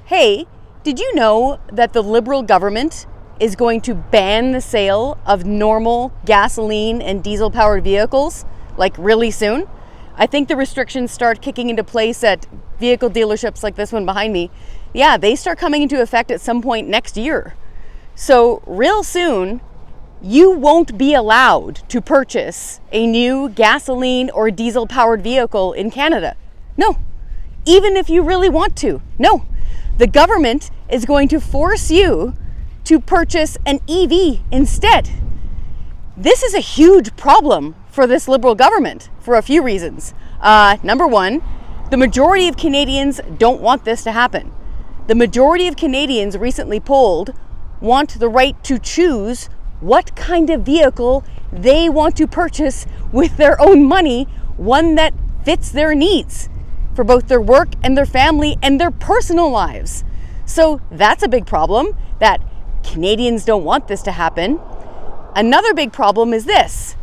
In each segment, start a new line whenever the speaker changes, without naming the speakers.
Hey, did you know that the Liberal government is going to ban the sale of normal gasoline and diesel powered vehicles, like really soon? I think the restrictions start kicking into place at vehicle dealerships like this one behind me. Yeah, they start coming into effect at some point next year. So real soon, you won't be allowed to purchase a new gasoline or diesel powered vehicle in Canada. No, even if you really want to. No, the government is going to force you to purchase an EV instead. This is a huge problem for this Liberal government for a few reasons. Number one, the majority of Canadians don't want this to happen. The majority of Canadians recently polled want the right to choose what kind of vehicle they want to purchase with their own money, one that fits their needs for both their work and their family and their personal lives. So that's a big problem, that Canadians don't want this to happen. Another big problem is this: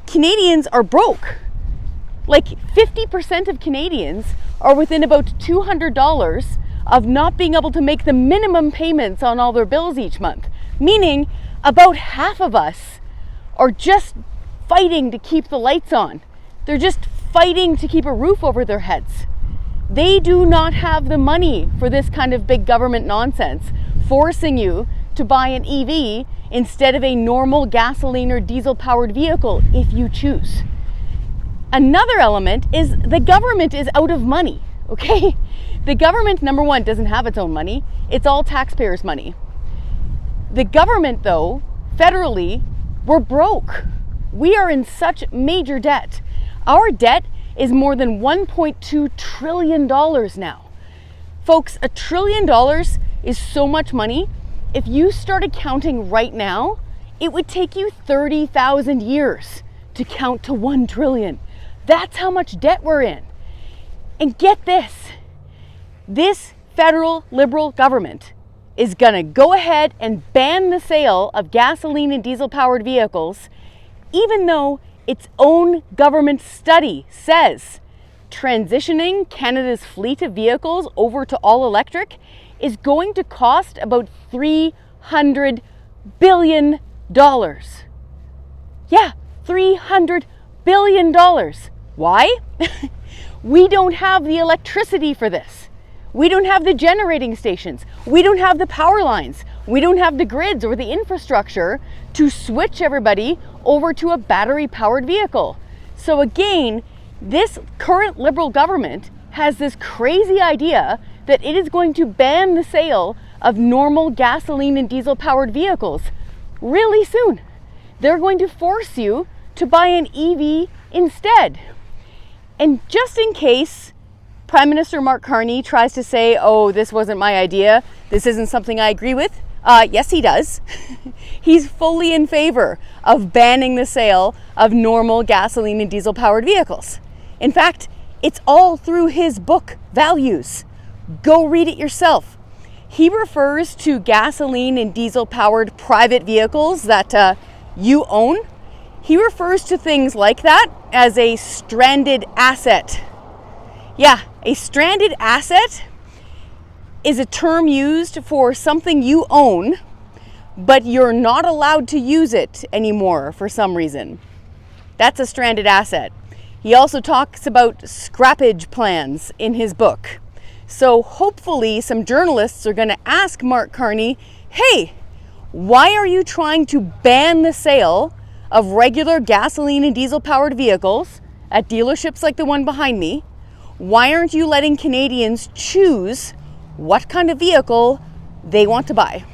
Canadians are broke. Like 50% of Canadians are within about $200 of not being able to make the minimum payments on all their bills each month. Meaning about half of us are just fighting to keep the lights on. They're just fighting to keep a roof over their heads. They do not have the money for this kind of big government nonsense, forcing you to buy an EV instead of a normal gasoline or diesel powered vehicle if you choose. Another element is the government is out of money, okay? The government, number one, doesn't have its own money. It's all taxpayers' money. The government, though, federally, we're broke. We are in such major debt. Our debt is more than $1.2 trillion now. Folks, $1 trillion is so much money. If you started counting right now, it would take you 30,000 years to count to 1 trillion. That's how much debt we're in. And get this federal Liberal government is gonna go ahead and ban the sale of gasoline and diesel powered vehicles, even though its own government study says transitioning Canada's fleet of vehicles over to all electric is going to cost about $300 billion. Yeah, $300 billion. Why? We don't have the electricity for this. We don't have the generating stations. We don't have the power lines. We don't have the grids or the infrastructure to switch everybody over to a battery-powered vehicle. So again, this current Liberal government has this crazy idea that it is going to ban the sale of normal gasoline and diesel-powered vehicles really soon. They're going to force you to buy an EV instead. And just in case Prime Minister Mark Carney tries to say, oh, this wasn't my idea, this isn't something I agree with, yes, he does. He's fully in favor of banning the sale of normal gasoline and diesel powered vehicles. In fact, it's all through his book, Values. Go read it yourself. He refers to gasoline and diesel powered private vehicles that you own. He refers to things like that as a stranded asset. Yeah, a stranded asset is a term used for something you own, but you're not allowed to use it anymore for some reason. That's a stranded asset. He also talks about scrappage plans in his book. So hopefully some journalists are going to ask Mark Carney, hey, why are you trying to ban the sale of regular gasoline and diesel powered vehicles at dealerships like the one behind me? Why aren't you letting Canadians choose what kind of vehicle they want to buy?